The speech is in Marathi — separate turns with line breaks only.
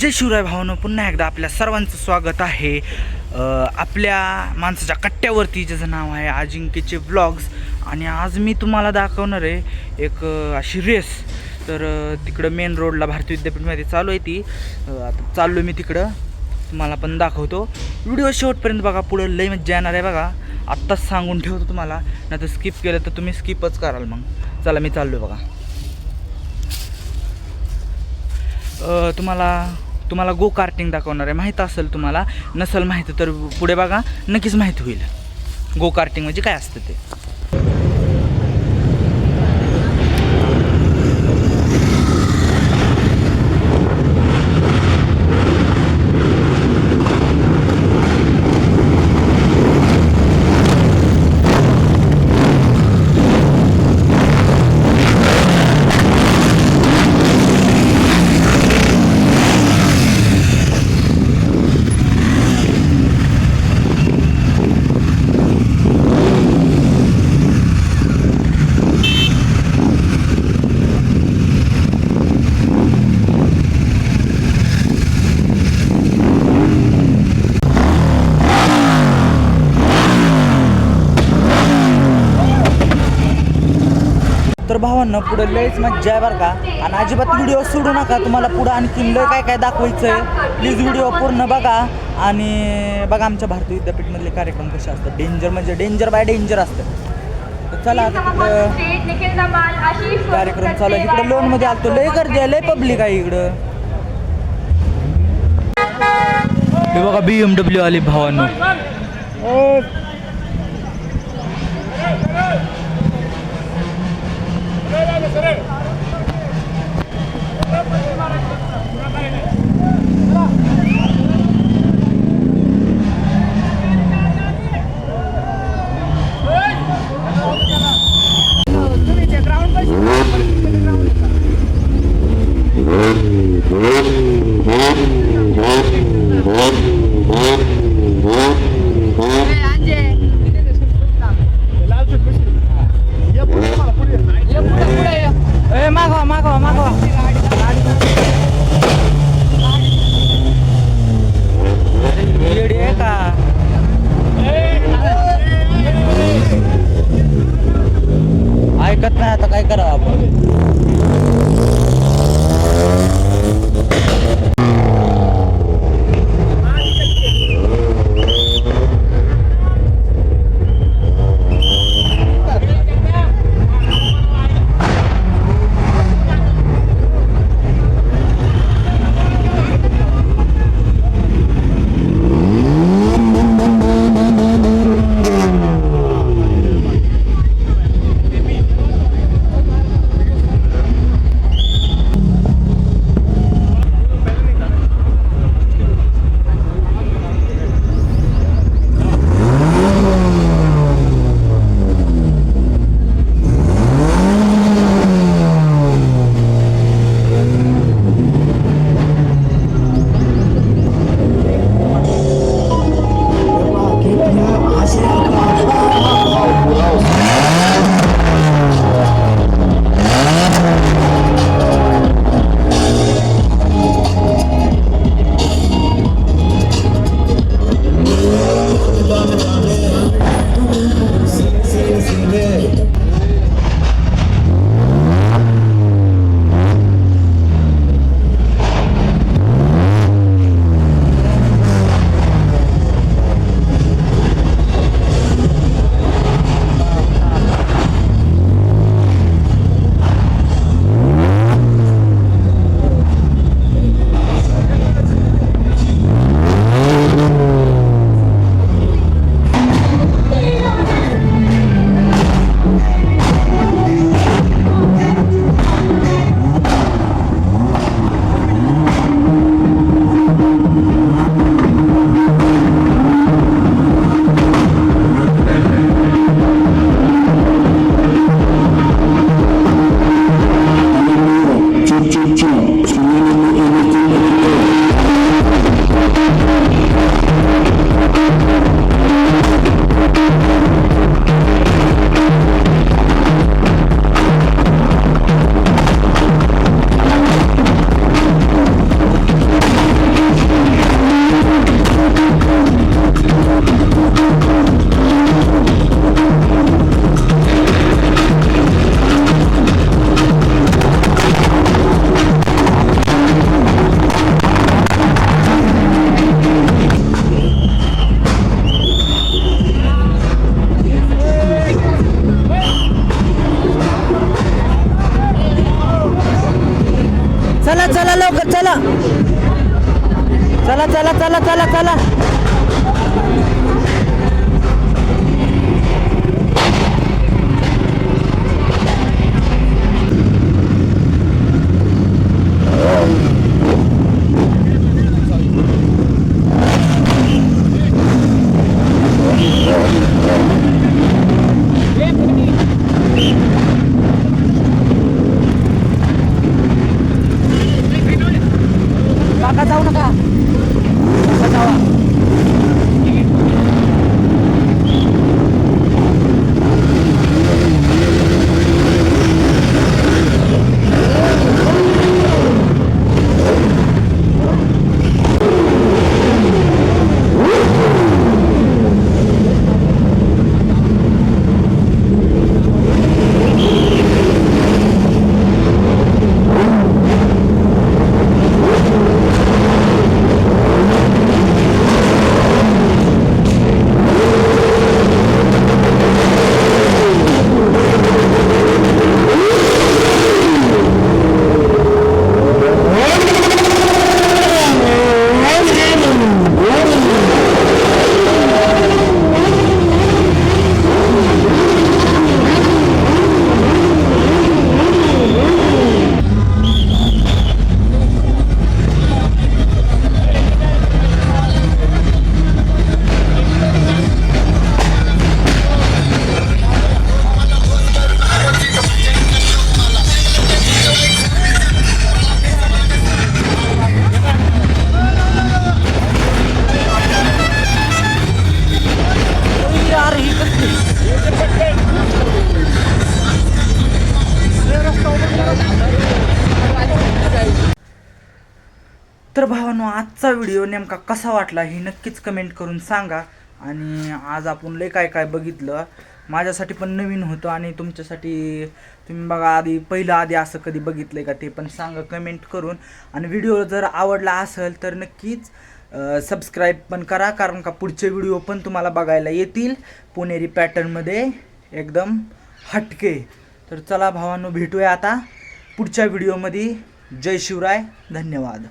जय शिवराय भावांनो, पुन्हा एकदा आपल्या सर्वांचं स्वागत आहे आपल्या माणसाच्या कट्ट्यावरती, ज्याचं नाव आहे अजिंक्यचे व्लॉग्स. आणि आज मी तुम्हाला दाखवणार आहे एक अशी रेस. तर तिकडं मेन रोडला भारतीय विद्यापीठमध्ये चालू आहे ती. आता चाललो मी तिकडं, तुम्हाला पण दाखवतो. व्हिडिओ शेवटपर्यंत बघा, पुढं लई मज्जा येणार आहे बघा. आत्ताच सांगून ठेवतो तुम्हाला, नाही तर स्किप केलं तर तुम्ही स्किपच कराल. मग चला, मी चाललो बघा. तुम्हाला गो कार्टिंग दाखवणार आहे. माहीत असेल तुम्हाला, नसेल माहिती तर पुढे बघा, नक्कीच माहिती होईल गो कार्टिंग म्हणजे काय असतं ते. तर भावांना पुढं लयच मज्जा आहे बरं का. आणि अजिबात व्हिडिओ सोडू नका, तुम्हाला पुढं आणखी लय काय काय दाखवायचं आहे. प्लीज व्हिडिओ पूर्ण बघा. आणि बघा आमच्या भारतीय विद्यापीठमधले कार्यक्रम कसे असतात. डेंजर म्हणजे डेंजर बाय डेंजर असतं. तर चला, आता तिकडं कार्यक्रम चालू आहे. इकडं लोनमध्ये आलतो, लय गर्दी आहे, लय पब्लिक आहे इकडं. हे बघा BMW आली भावांनो. चला चला चला चला चला. काका जाऊ नका. काका जावा. तर भावांनो, आजचा व्हिडिओ नेमका कसा वाटला हे नक्कीच कमेंट करून सांगा. आणि आज आपण लय काय काय बघितलं, माझ्यासाठी पण नवीन होतं आणि तुमच्यासाठी तुम्ही बघा आधी असं कधी बघितलं का ते पण सांगा कमेंट करून. आणि व्हिडिओ जर आवडला असेल तर नक्कीच सबस्क्राईब पण करा, कारण का पुढचे व्हिडिओ पण तुम्हाला बघायला येतील पुणेरी पॅटर्नमध्ये एकदम हटके. तर चला भावांनो, भेटूया आता पुढच्या व्हिडिओमध्ये. जय शिवराय, धन्यवाद.